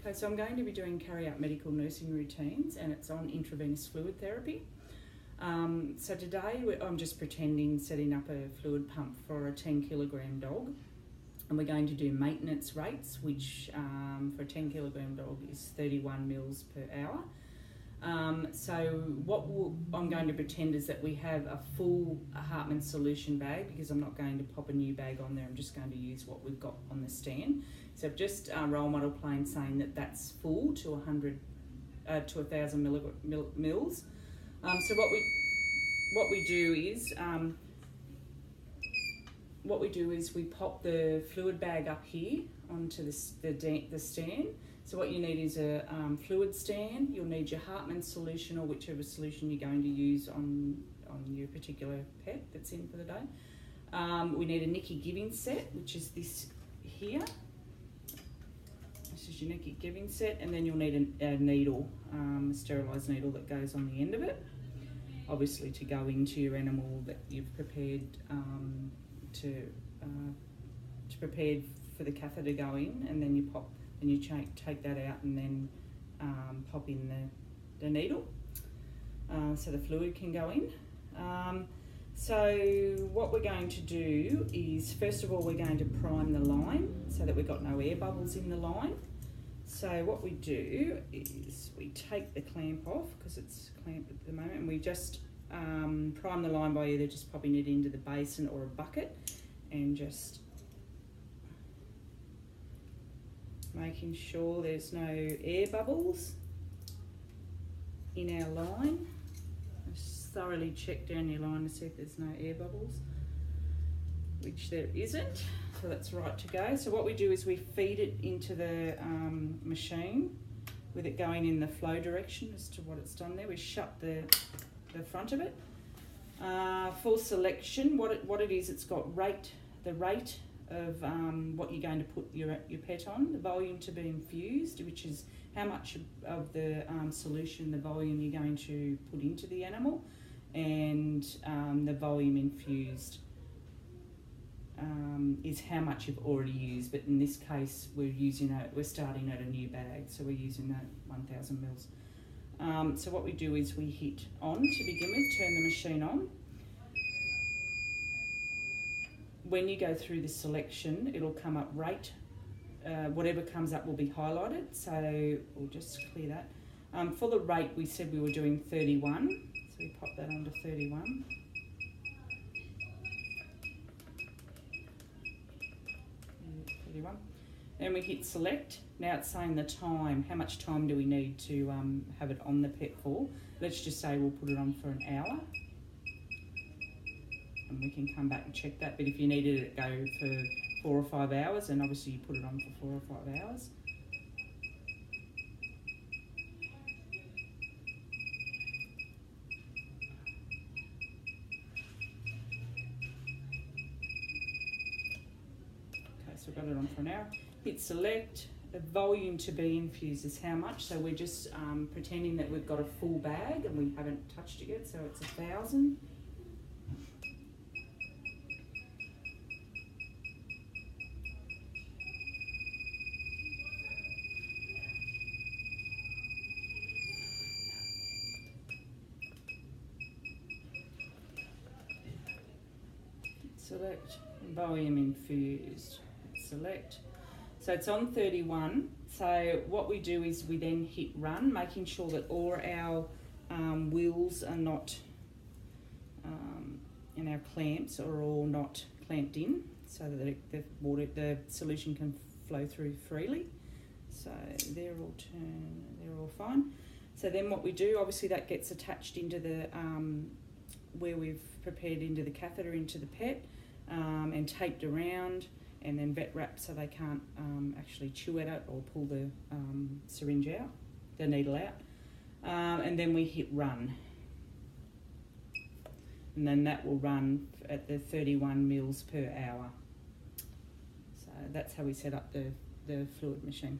Okay, so I'm going to be doing carry-out medical nursing routines, and it's on intravenous fluid therapy. So today I'm just pretending setting up a fluid pump for a 10 kilogram dog, and we're going to do maintenance rates, which for a 10 kilogram dog is 31 mils per hour. So what I'm going to pretend is that we have a full Hartmann solution bag, because I'm not going to pop a new bag on there. I'm just going to use what we've got on the stand. So I've just role model plane saying that that's full to 100 to 1,000 mils. So what we do is we pop the fluid bag up here onto the stand. So what you need is a fluid stand. You'll need your Hartmann solution, or whichever solution you're going to use on your particular pet that's in for the day. We need a Nicky giving set, which is this here. This is your Nicky giving set, and then you'll need a needle, a sterilised needle that goes on the end of it, obviously to go into your animal that you've prepared to prepare for the catheter to go in, and then you take that out and then pop in the needle so the fluid can go in. So what we're going to do is, first of all, we're going to prime the line so that we've got no air bubbles in the line. So what we do is we take the clamp off, because it's clamped at the moment, and we just prime the line by either just popping it into the basin or a bucket and just making sure there's no air bubbles in our line. Just thoroughly check down your line to see if there's no air bubbles, which there isn't, so that's right to go. So what we do is we feed it into the machine with it going in the flow direction as to what it's done there. We shut the front of it. For selection, what it is, it's got the rate of what you're going to put your pet on, the volume to be infused, which is how much of the solution, the volume you're going to put into the animal, and the volume infused is how much you've already used. But in this case, we're starting at a new bag, so we're using that 1,000 mils. So what we do is we hit on to begin with, turn the machine on. When you go through the selection, it'll come up rate. Whatever comes up will be highlighted, so we'll just clear that. For the rate, we said we were doing 31, so we pop that onto 31. Then we hit select. Now it's saying the time. How much time do we need to have it on the pet for? Let's just say we'll put it on for an hour, and we can come back and check that. But if you needed it to go for 4 or 5 hours, then obviously you put it on for 4 or 5 hours. Okay, so we've got it on for an hour. Hit select. The volume to be infused is how much, so we're just pretending that we've got a full bag and we haven't touched it yet, so it's 1,000. Select, volume infused, select. So it's on 31. So what we do is we then hit run, making sure that all our wheels are not, and our clamps are all not clamped in, so that the solution can flow through freely. So they're all fine. So then what we do, obviously that gets attached into the, where we've prepared into the catheter, into the pet, and taped around, and then vet wrapped so they can't actually chew at it or pull the syringe out, the needle out. And then we hit run. And then that will run at the 31 mils per hour. So that's how we set up the fluid machine.